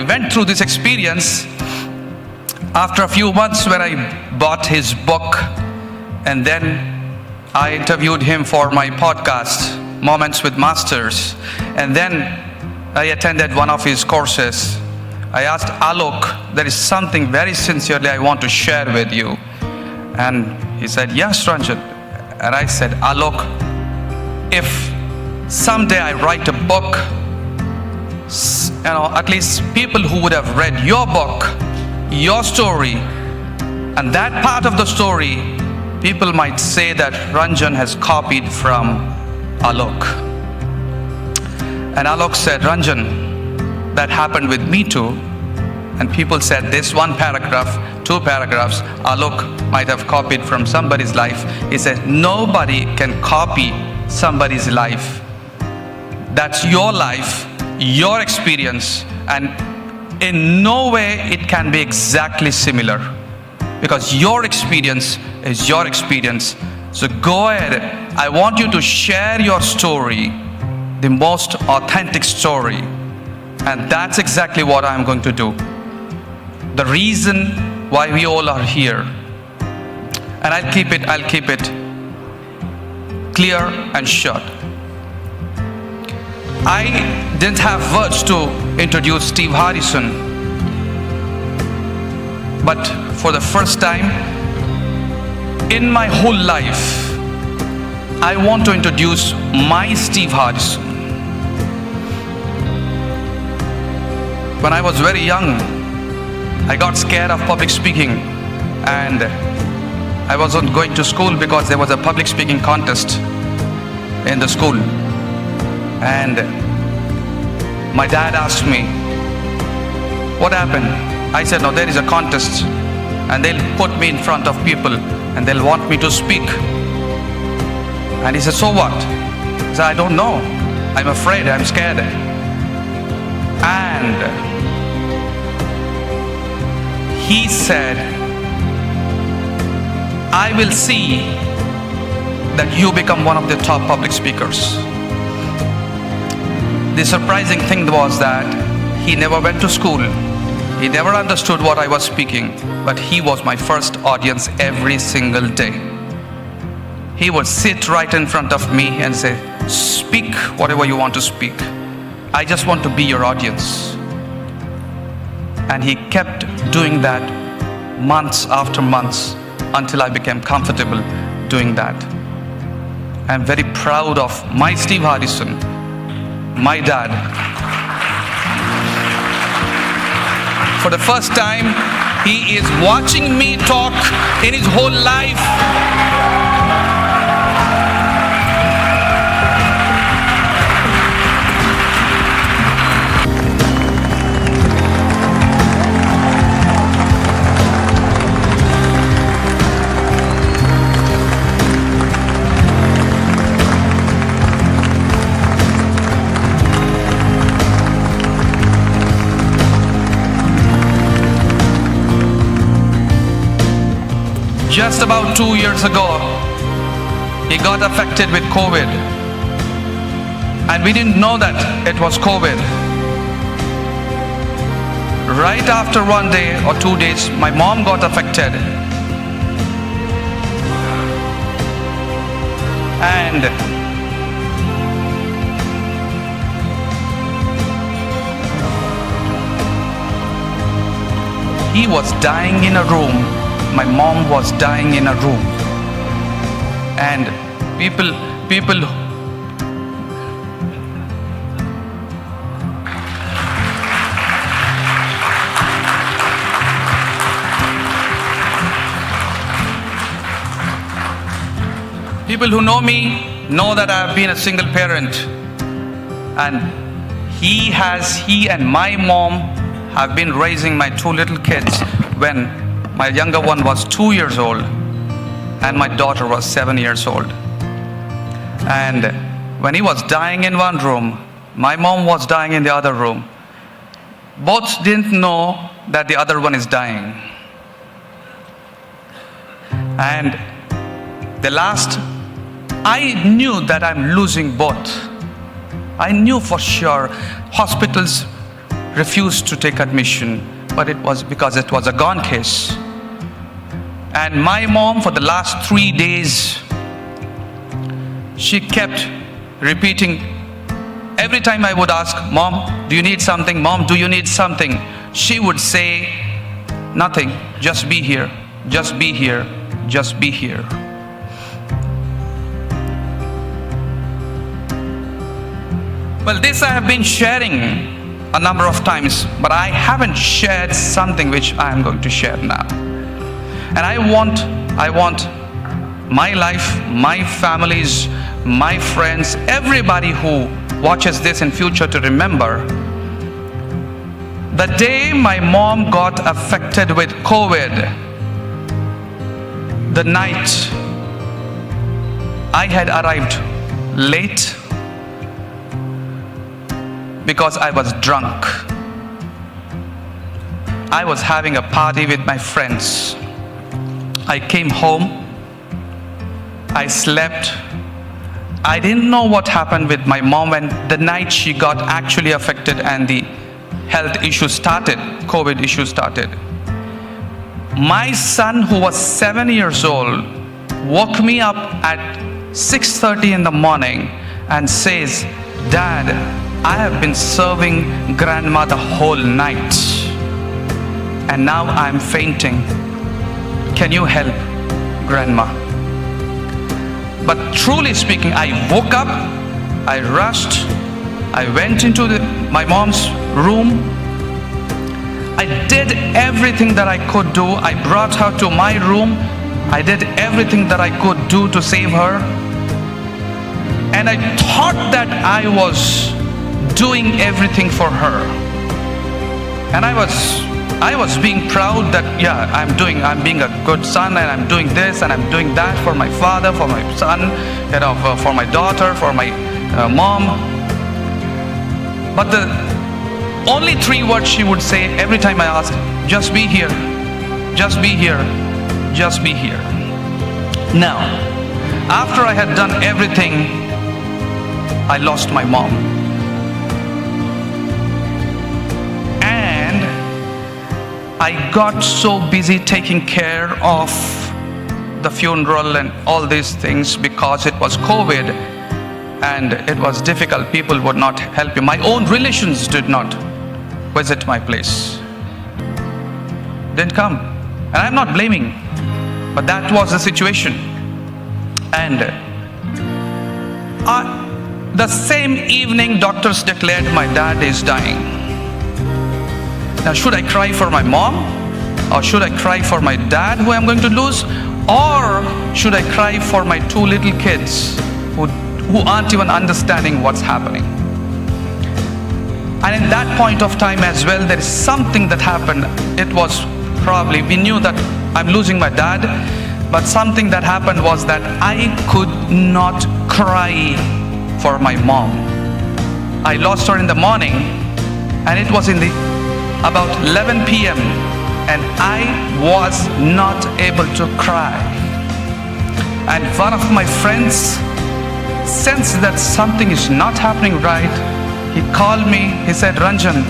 went through this experience after a few months when I bought his book, and then I interviewed him for my podcast, Moments with Masters. And then I attended one of his courses. I asked Alok, there is something very sincerely I want to share with you. And he said, yes, Ranjan. And I said, Alok, if someday I write a book, at least people who would have read your book, your story, and that part of the story, people might say that Ranjan has copied from Alok. And Alok said, Ranjan, that happened with me too. And people said this one paragraph, 2 paragraphs, Alok might have copied from somebody's life. He said, nobody can copy somebody's life. That's your life, your experience, and in no way it can be exactly similar, because your experience is your experience. So go ahead. I want you to share your story, the most authentic story. And that's exactly what I'm going to do. The reason why we all are here. And I'll keep it clear and short. I didn't have words to introduce Steve Hardison, but for the first time in my whole life, I want to introduce my Steve Hardison. When I was very young, I got scared of public speaking, and I wasn't going to school because there was a public speaking contest in the school. And my dad asked me, what happened? I said, no, there is a contest, and they'll put me in front of people and they'll want me to speak. And he said, so what? I said, I don't know. I'm afraid, I'm scared. And he said, I will see that you become one of the top public speakers. The surprising thing was that he never went to school. He never understood what I was speaking, but he was my first audience every single day. He would sit right in front of me and say, speak whatever you want to speak. I just want to be your audience. And he kept doing that months after months until I became comfortable doing that. I'm very proud of my Steve Hardison, my dad. For the first time, he is watching me talk in his whole life. Just about 2 years ago, he got affected with COVID. And we didn't know that it was COVID. Right after 1 day or 2 days, my mom got affected. And he was dying in a room. My mom was dying in a room. And people who know me know that I have been a single parent. And he and my mom have been raising my 2 little kids when my younger one was 2 years old and my daughter was 7 years old. And when he was dying in one room, my mom was dying in the other room. Both didn't know that the other one is dying. And I knew that I'm losing both. I knew for sure. Hospitals refused to take admission, but it was because it was a gone case. And my mom, for the last 3 days, she kept repeating. Every time I would ask, Mom, do you need something? Mom, do you need something? She would say, nothing, just be here, just be here, just be here. Well, this I have been sharing a number of times, but I haven't shared something which I am going to share now. And I want my life, my families, my friends, everybody who watches this in future to remember the day my mom got affected with COVID, the night I had arrived late because I was drunk. I was having a party with my friends. I came home, I slept. I didn't know what happened with my mom when the night she got actually affected and the health issue started, COVID issue started. My son, who was 7 years old, woke me up at 6:30 in the morning and says, Dad, I have been serving grandma the whole night and now I'm fainting. Can you help grandma? But truly speaking, I woke up, I rushed, I went into my mom's room. I did everything that I could do. I brought her to my room. I did everything that I could do to save her. And I thought that I was doing everything for her. And I was being proud that, yeah, I'm being a good son, and I'm doing this and I'm doing that for my father, for my son, for my daughter, for my mom. But the only 3 words she would say every time I asked, just be here, just be here, just be here. Now, after I had done everything, I lost my mom. And I got so busy taking care of the funeral and all these things because it was COVID and it was difficult. People would not help you. My own relations did not visit my place. Didn't come. And I'm not blaming, but that was the situation. And the same evening, doctors declared my dad is dying. Now, should I cry for my mom? Or should I cry for my dad who I'm going to lose? Or should I cry for my 2 little kids who aren't even understanding what's happening? And in that point of time as well, there is something that happened. It was probably, we knew that I'm losing my dad, but something that happened was that I could not cry for my mom. I lost her in the morning, and it was in about 11 p.m. and I was not able to cry. And one of my friends sensed that something is not happening right. He called me, he said, Ranjan,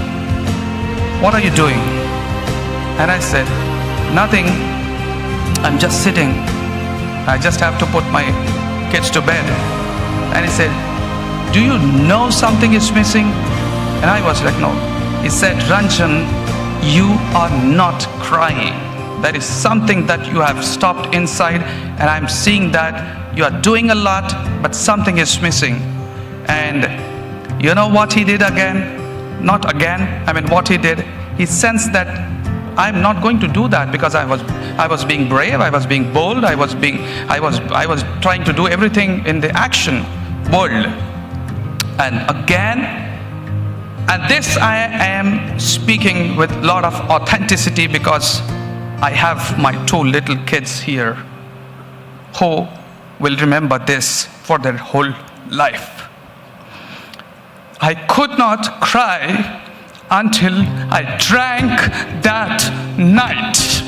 what are you doing? And I said, nothing, I'm just sitting. I just have to put my kids to bed. And he said, do you know something is missing? And I was like, no. He said, Ranjan, you are not crying. There is something that you have stopped inside, and I'm seeing that you are doing a lot, but something is missing. And you know what he did again? Not again, what he did, he sensed that I'm not going to do that because I was being brave, I was being bold, I was trying to do everything in the action world. And again, and this I am speaking with a lot of authenticity because I have my 2 little kids here who will remember this for their whole life. I could not cry until I drank that night.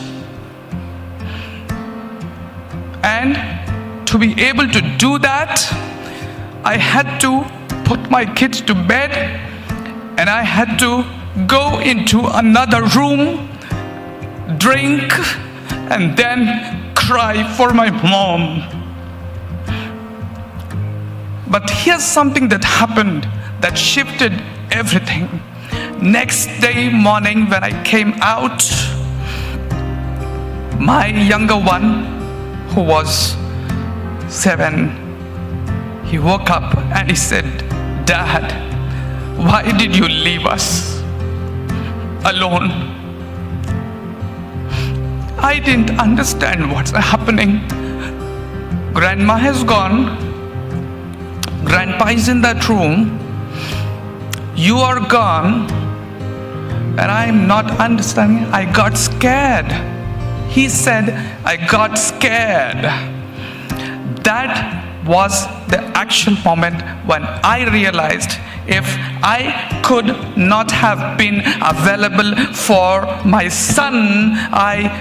And to be able to do that, I had to put my kids to bed, and I had to go into another room, drink, and then cry for my mom. But here's something that happened that shifted everything. Next day morning when I came out, my younger one, who was 7, he woke up and he said, "Dad, why did you leave us alone?" I didn't understand what's happening. Grandma has gone. Grandpa is in that room. You are gone. And I'm not understanding. I got scared. He said, I got scared. That was the actual moment when I realized if I could not have been available for my son, I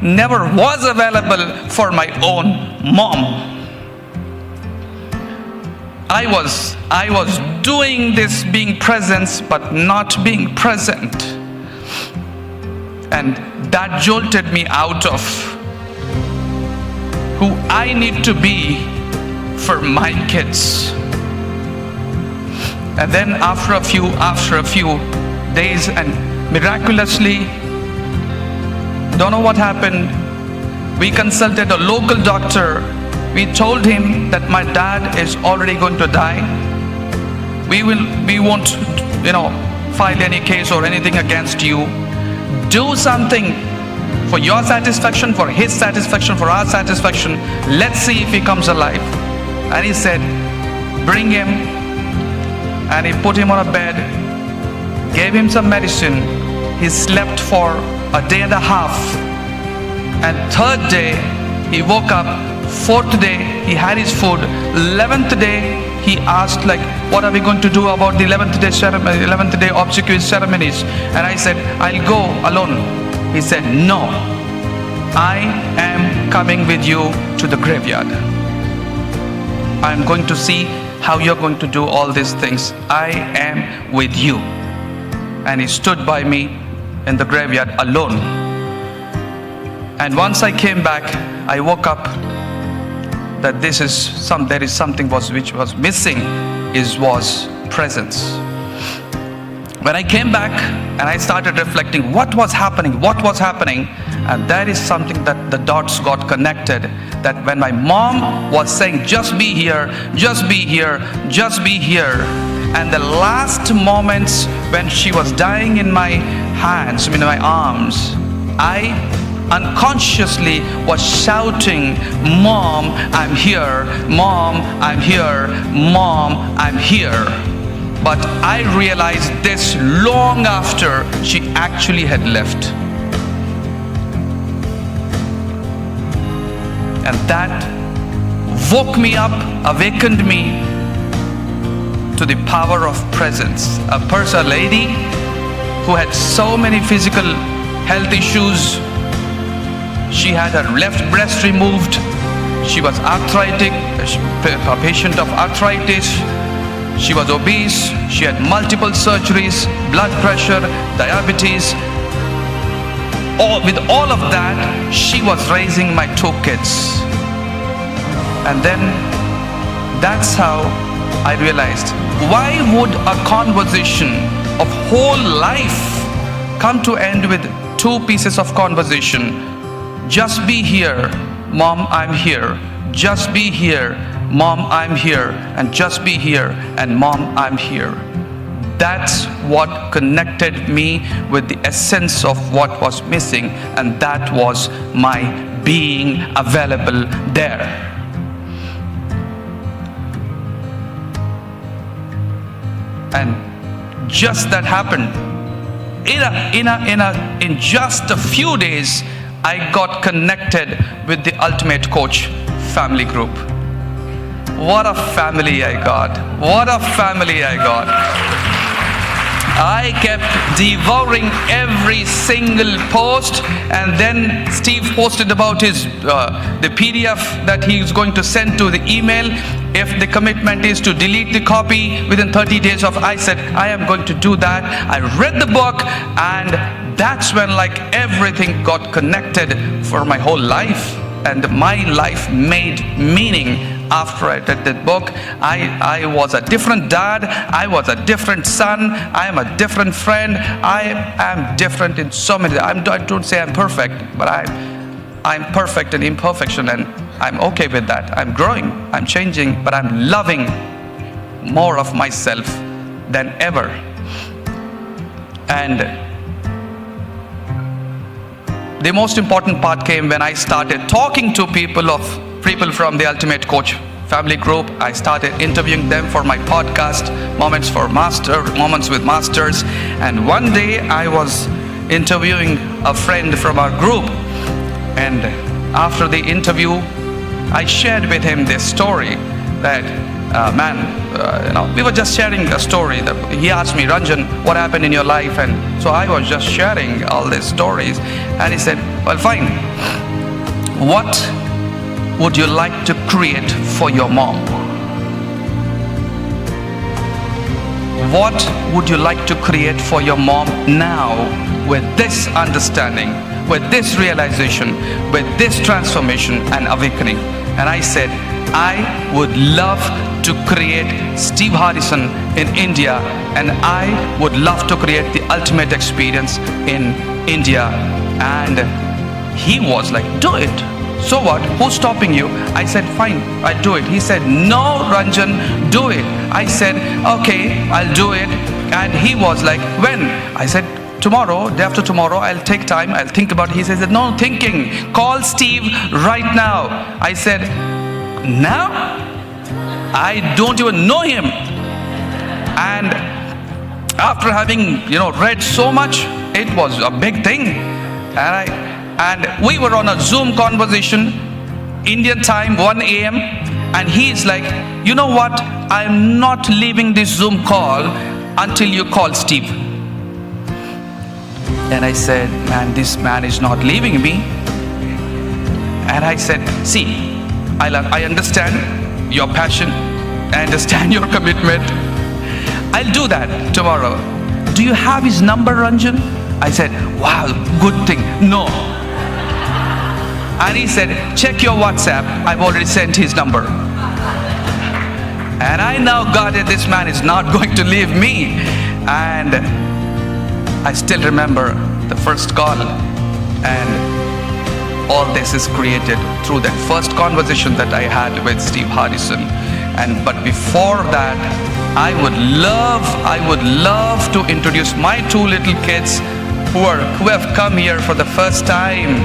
never was available for my own mom. I was doing this being present but not being present. And that jolted me out of who I need to be for my kids. And then after a few days, and miraculously, don't know what happened, we consulted a local doctor. We told him that my dad is already going to die. We won't, file any case or anything against you. Do something for your satisfaction, for his satisfaction, for our satisfaction. Let's see if he comes alive. And he said, bring him. And he put him on a bed, gave him some medicine. He slept for a day and a half. And 3rd day, he woke up. 4th day, he had his food. 11th day, he asked, what are we going to do about the 11th day ceremony, 11th day obsequious ceremonies? And I said, I'll go alone. He said, no, I am coming with you to the graveyard. I'm going to see how you're going to do all these things. I am with you. And he stood by me in the graveyard alone. And once I came back, I woke up that there is something which was missing, was presence. When I came back and I started reflecting what was happening, and that is something that the dots got connected. That when my mom was saying, just be here, just be here, just be here, and the last moments when she was dying in my hands, in my arms, I unconsciously was shouting, Mom, I'm here, Mom, I'm here, Mom, I'm here. But I realized this long after she actually had left. And that woke me up, awakened me to the power of presence. A lady who had so many physical health issues. She had her left breast removed. She was arthritic, a patient of arthritis. She was obese. She had multiple surgeries, blood pressure, diabetes. With all of that, she was raising my 2 kids. And then that's how I realized, why would a conversation of whole life come to end with 2 pieces of conversation? Just be here, Mom, I'm here. Just be here, Mom, I'm here. And just be here, and Mom, I'm here. That's what connected me with the essence of what was missing, and that was my being available there. And just that happened. In just a few days, I got connected with the Ultimate Coach family group. What a family I got. What a family I got. I kept devouring every single post, and then Steve posted about his the PDF that he's going to send to the email. If the commitment is to delete the copy within 30 days of, I said, I am going to do that. I read the book, and that's when like everything got connected for my whole life. And my life made meaning after I read that book. I was a different dad. I was a different son. I am a different friend. I am different in so many. I don't say I'm perfect, but I'm perfect in imperfection, and I'm okay with that. I'm growing, I'm changing, but I'm loving more of myself than ever. And the most important part came when I started talking to people from the Ultimate Coach family group. I started interviewing them for my podcast, Moments with Masters. And one day I was interviewing a friend from our group. And after the interview, I shared with him this story that, we were just sharing a story that he asked me, Ranjan, what happened in your life? And so I was just sharing all these stories. And he said, well, fine. What would you like to create for your mom? What would you like to create for your mom now with this understanding, with this realization, with this transformation and awakening? And I said, I would love to create Steve Hardison in India, and I would love to create the ultimate experience in India. And he was like, do it. So what? Who's stopping you? I said, fine, I'll do it. He said, no, Ranjan, do it. I said, okay, I'll do it. And he was like, when? I said, tomorrow, day after tomorrow, I'll take time, I'll think about it. He says, no thinking, call Steve right now. I said, now? I don't even know him. And after having, read so much, it was a big thing. And we were on a Zoom conversation, Indian time, 1 a.m. And he's like, you know what? I'm not leaving this Zoom call until you call Steve. And I said, man, this man is not leaving me. And I said, see, I understand your passion. I understand your commitment. I'll do that tomorrow. Do you have his number, Ranjan? I said, wow, good thing. No. And he said, check your WhatsApp. I've already sent his number. And I now got it. This man is not going to leave me. And I still remember the first call. And all this is created through that first conversation that I had with Steve Hardison. But before that, I would love to introduce my two little kids who have come here for the first time.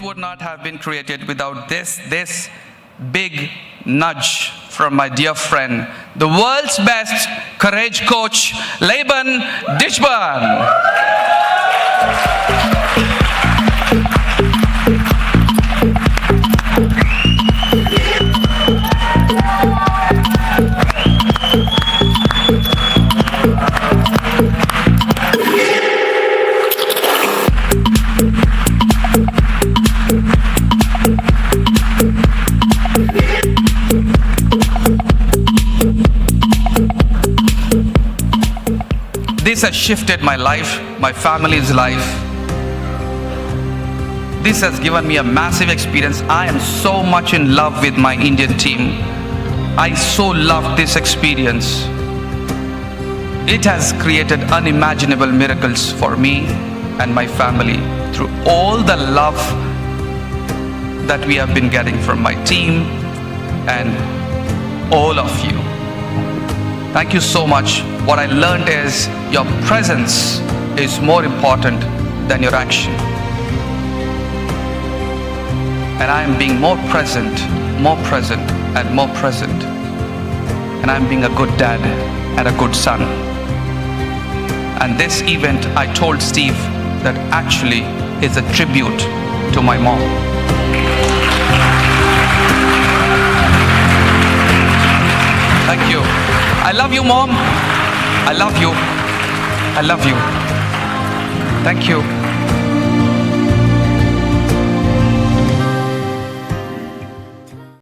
Would not have been created without this big nudge from my dear friend, the world's best courage coach, Laban Dishban. This has shifted my life, my family's life. This has given me a massive experience. I am so much in love with my Indian team. I so love this experience. It has created unimaginable miracles for me, and my family through all the love that we have been getting from my team and all of you. Thank you so much. What I learned is your presence is more important than your action. And I am being more present, and more present. And I'm being a good dad and a good son. And this event, I told Steve, that actually is a tribute to my mom. Thank you. I love you, Mom. I love you. I love you. Thank you.